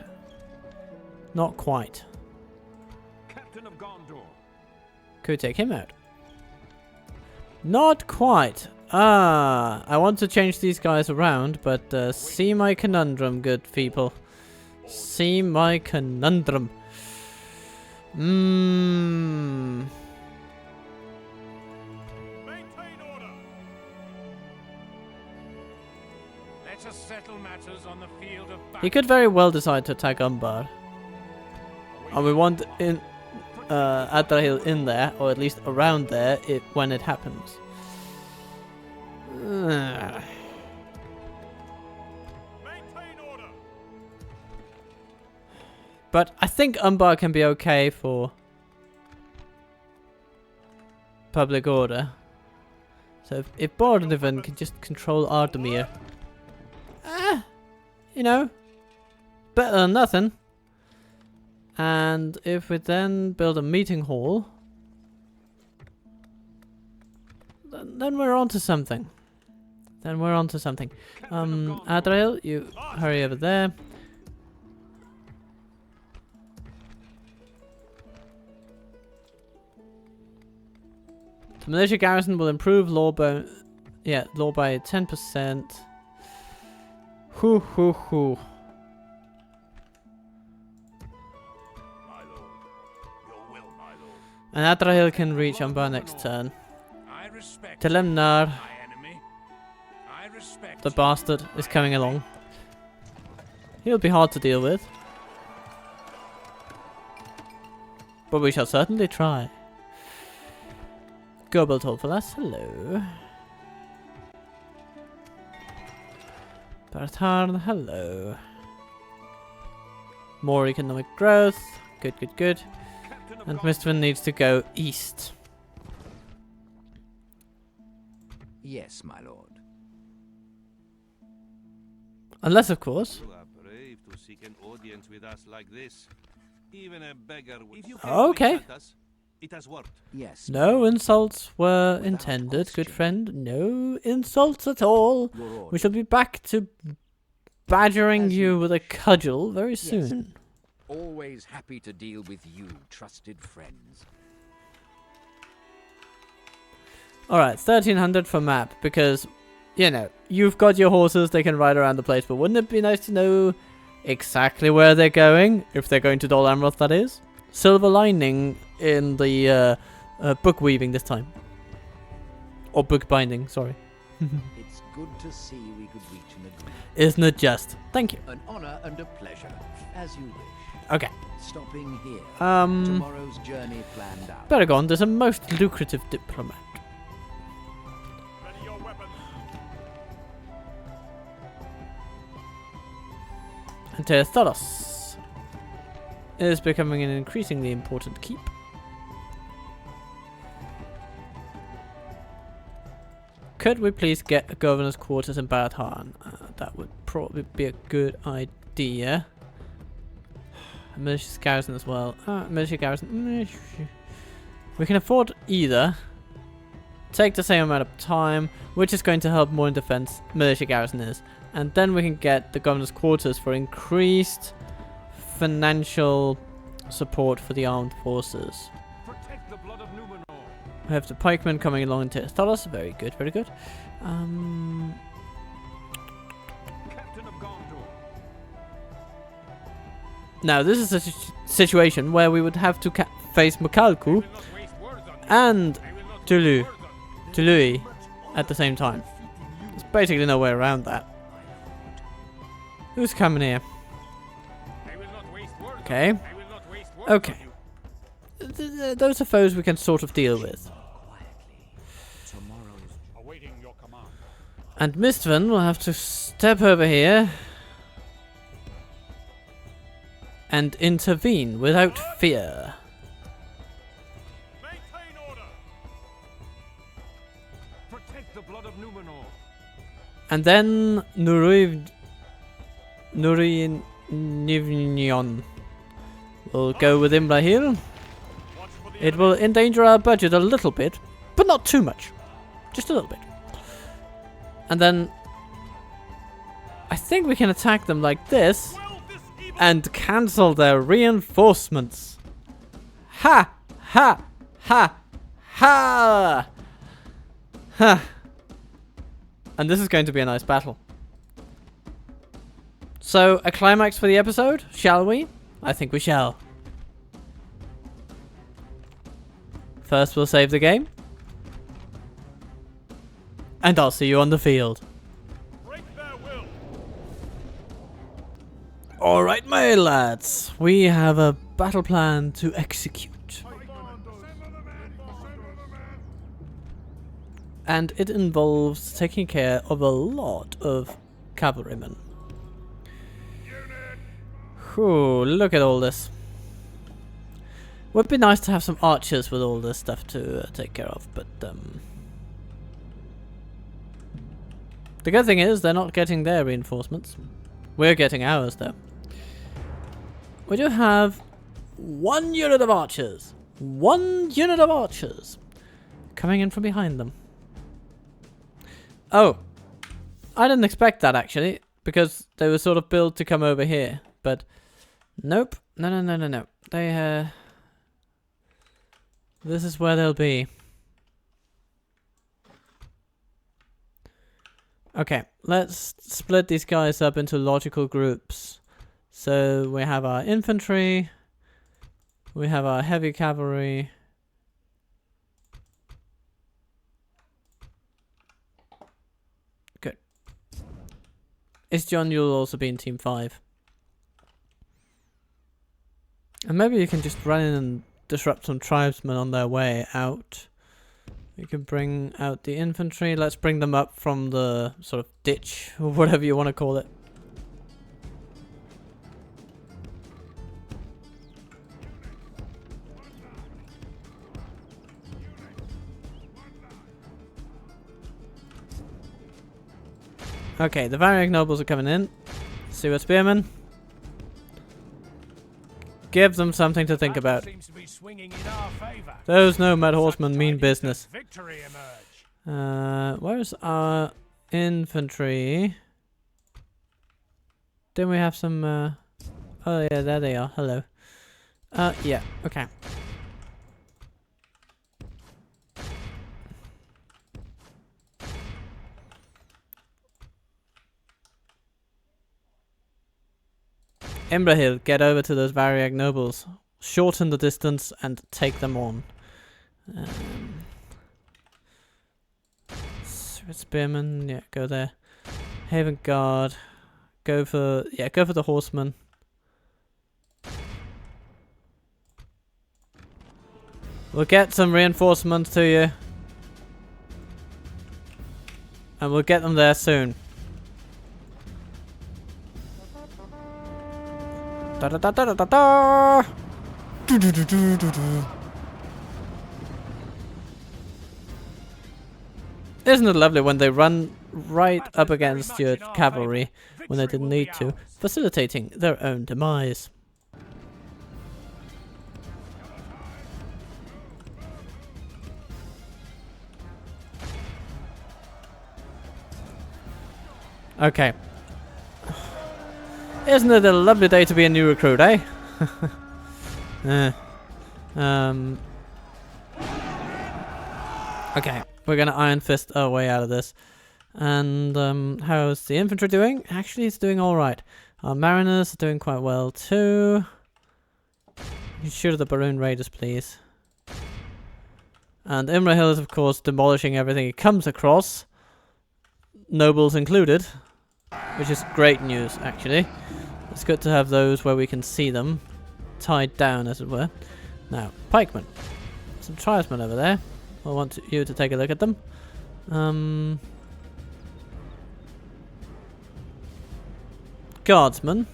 Not quite. Captain of Gondor. Could we take him out? Not quite. Ah, I want to change these guys around, but see my conundrum, good people. See my conundrum. Maintain order. Let us settle matters on the field of battle. He could very well decide to attack Umbar. And we want in Adrian in there, or at least around there, when it happens. Maintain order. But I think Umbar can be okay for public order. So if Bordovan can just control Ardamir, you know, better than nothing. And if we then build a meeting hall, then we're on to something. Then we're on to something. Adriel, you hurry over there. The militia garrison will improve law by 10%. Hoo hoo hoo. My lord. Your will, my lord. And Adriel can reach Umbar next turn. I respect Telemnar, my enemy. I respect the bastard, is coming along. He'll be hard to deal with. But we shall certainly try. cpttotalwaffle, hello. Barthard, hello. More economic growth. Good, good, good. And Mistvind needs to go east. Yes, my lord. Unless, of course. You are brave to seek an audience with us like this. Even a beggar would. If you Okay. us, it has worked. Yes. No insults were Without intended, good question. friend. No insults at all. Your We order. shall be back to badgering As you you with a cudgel very soon. Always happy to deal with you, trusted friends. Alright, 1300 for map, because, you know, you've got your horses, they can ride around the place, but wouldn't it be nice to know exactly where they're going? If they're going to Dol Amroth, that is. Silver lining in the book weaving this time. Or book binding, sorry. It's good to see we could reach an agreement. Isn't it just? Thank you. An honor and a pleasure, as you wish. Okay. Stopping here. Um, Tomorrow's journey planned out. Paragon is a most lucrative diplomat. Ready your weapons. And Teothalos is becoming an increasingly important keep. Could we please get a governor's quarters in Barathan? That would probably be a good idea. A militia garrison as well. Militia garrison. We can afford either. Take the same amount of time, which is going to help more in defense. Militia garrison is. And then we can get the governor's quarters for increased financial support for the armed forces. Protect the blood of Numenor. We have the pikemen coming along into Thalos. Very good, very good. Captain of Gondor. Now, this is a situation where we would have to face Makalku and Tului at the same time. There's basically no way around that. Who's coming here? Okay. Okay. Those are foes we can sort of deal with. Awaiting your command. And Mistvan will have to step over here and intervene without fear. Maintain order. Protect the blood of Numenor. And then Nurinivnion will go with Imrahil. Watch for the It will endanger our budget a little bit, but not too much. Just a little bit. And then I think we can attack them like this and cancel their reinforcements. Ha! Ha! Ha! Ha! Ha! And this is going to be a nice battle. So, a climax for the episode, shall we? I think we shall. First, we'll save the game. And I'll see you on the field. break their will. Alright, my lads. We have a battle plan to execute. And it involves taking care of a lot of cavalrymen. Whew, look at all this. Would be nice to have some archers with all this stuff to take care of, but the good thing is they're not getting their reinforcements. We're getting ours though. We do have 1 unit of archers. 1 unit of archers coming in from behind them. Oh, I didn't expect that actually, because they were sort of built to come over here, but nope. No. They this is where they'll be. Okay, let's split these guys up into logical groups. So we have our infantry, we have our heavy cavalry, good. Isjon, you'll also be in team 5. And maybe you can just run in and disrupt some tribesmen on their way out. We can bring out the infantry. Let's bring them up from the sort of ditch, or whatever you want to call it. Okay, the Variag nobles are coming in. See what spearmen. Give them something to think about. Seems to be swinging in our favor. Those nomad horsemen mean business. Victory emerge. Where's our infantry? Didn't we have some, oh yeah, there they are. Hello. Yeah, okay. Imrahil, get over to those Variag nobles. Shorten the distance and take them on. Spearmen, yeah, go there. Haven Guard, go for the horsemen. We'll get some reinforcements to you, and we'll get them there soon. Da da da da da da. Do do do do do do. Isn't it lovely when they run right up against your cavalry when they didn't need to, facilitating their own demise? Okay, Isn't it a lovely day to be a new recruit, eh? Okay, we're gonna Iron Fist our way out of this. And how's the infantry doing? Actually, it's doing alright. Our mariners are doing quite well too. You shoot at the Baroon Raiders, please. And Imrahil is, of course, demolishing everything he comes across. Nobles included. Which is great news, actually. It's good to have those where we can see them. Tied down, as it were. Now, pikemen. Some tribesmen over there. I want you to take a look at them. Guardsmen.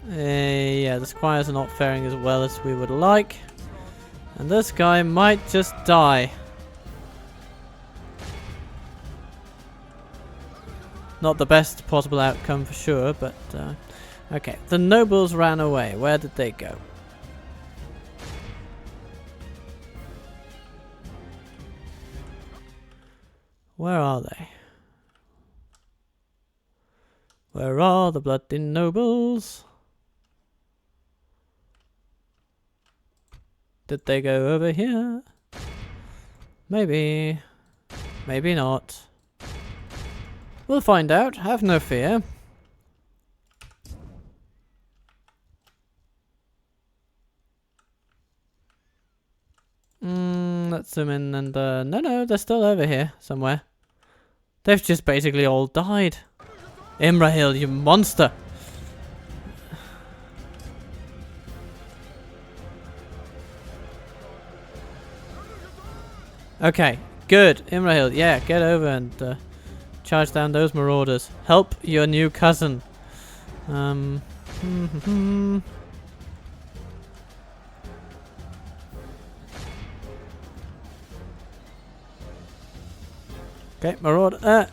Yeah, the squires are not faring as well as we would like. And this guy might just die. Not the best possible outcome for sure, but okay. The nobles ran away. Where did they go? Where are they? Where are the bloody nobles? Did they go over here? Maybe. Maybe not. We'll find out. Have no fear. Let's zoom in and no, they're still over here somewhere. They've just basically all died. Imrahil, you monster! Okay, good. Imrahil, yeah, get over and charge down those marauders. Help your new cousin. Okay, marauder.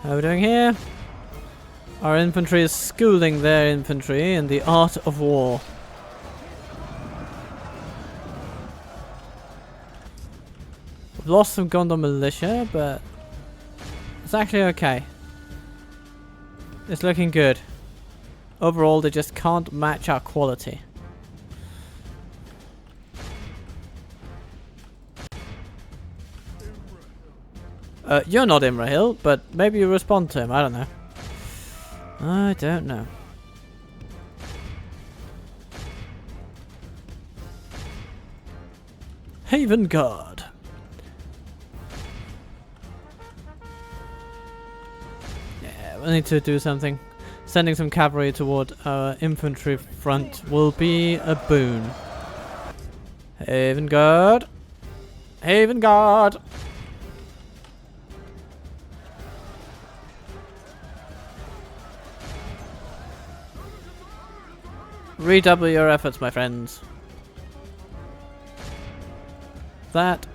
How are we doing here? Our infantry is schooling their infantry in the art of war. We've lost some Gondor militia, but it's actually okay. It's looking good. Overall, they just can't match our quality. You're not Imrahil, but maybe you respond to him. I don't know. I don't know. Haven Guard. Yeah, we'll need to do something. Sending some cavalry toward our infantry front will be a boon. Haven Guard. Haven Guard. Redouble your efforts, my friends. That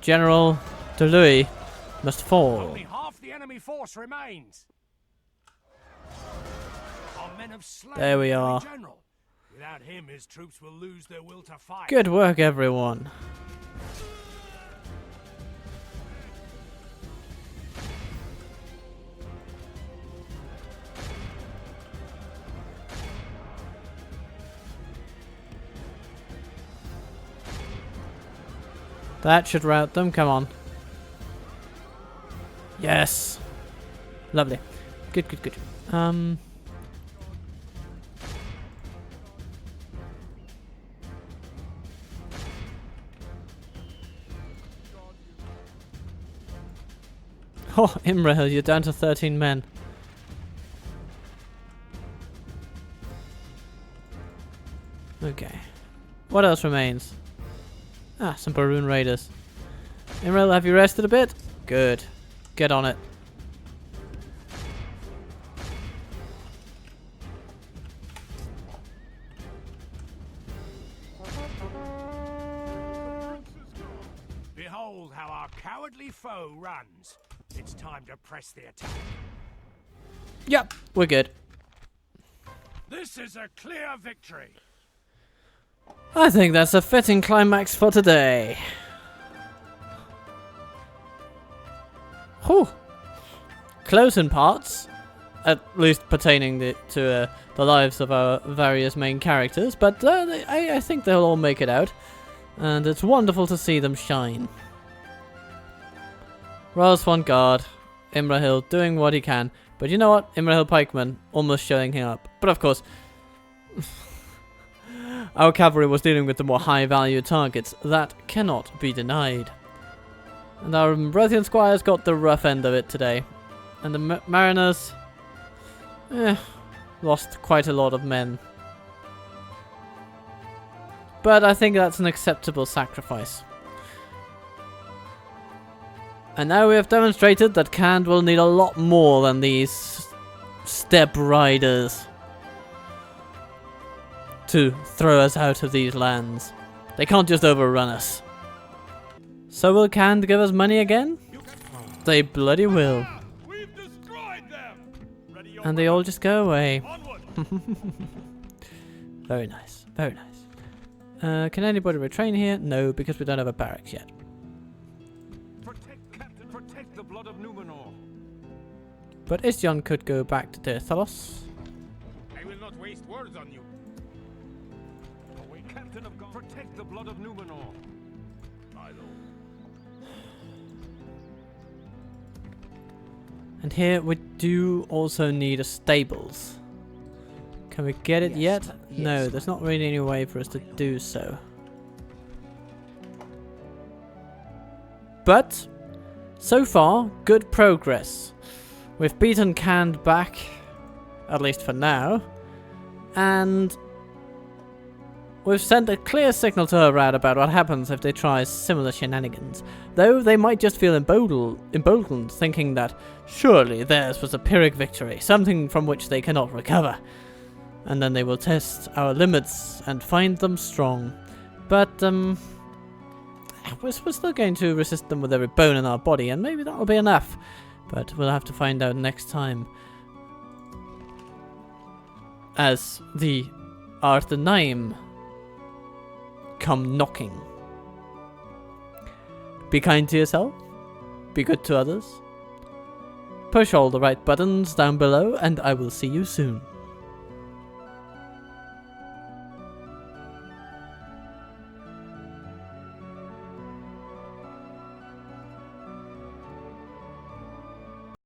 General Doling must fall. Only half the enemy force remains. Our men have slain There we the enemy are. general. Without him, his troops will lose their will to fight. Good work, everyone. That should rout them. Come on. Yes. Lovely. Good, good, good. Oh, Imrahil, you're down to 13 men. Okay. What else remains? Ah, some Baroon Raiders. Imrahil, have you rested a bit? Good. Get on it. Behold how our cowardly foe runs. It's time to press the attack. Yep, we're good. This is a clear victory. I think that's a fitting climax for today. Whew. Close in parts, at least pertaining to the lives of our various main characters, but I think they'll all make it out, and it's wonderful to see them shine. Royal Swan Guard, Imrahil doing what he can, but you know what? Imrahil Pikeman almost showing him up, but of course, our cavalry was dealing with the more high-value targets. That cannot be denied. And our Ambrothian squires got the rough end of it today. And the mariners... lost quite a lot of men. But I think that's an acceptable sacrifice. And now we have demonstrated that Khand will need a lot more than these steppe riders to throw us out of these lands. They can't just overrun us. So will Khand give us money again? They bloody will. We've destroyed them. Ready your And they all just go away. onward. Very nice, very nice. Can anybody retrain here? No, because we don't have a barracks yet. Protect, Captain. Protect the blood of Numenor. But Istion could go back to Tirthalos. I will not waste words on you. Away, Captain of God. Protect the blood of Numenor. My lord. And here we do also need a stables. Can we get it yet? No, there's not really any way for us to do so. But, so far, good progress. We've beaten Khand back, at least for now, and we've sent a clear signal to Harad about what happens if they try similar shenanigans. Though they might just feel emboldened, thinking that surely theirs was a Pyrrhic victory, something from which they cannot recover. And then they will test our limits and find them strong. But, we're still going to resist them with every bone in our body, and maybe that'll be enough. But we'll have to find out next time. As the Arthenaim come knocking. Be kind to yourself. Be good to others. Push all the right buttons down below, and I will see you soon.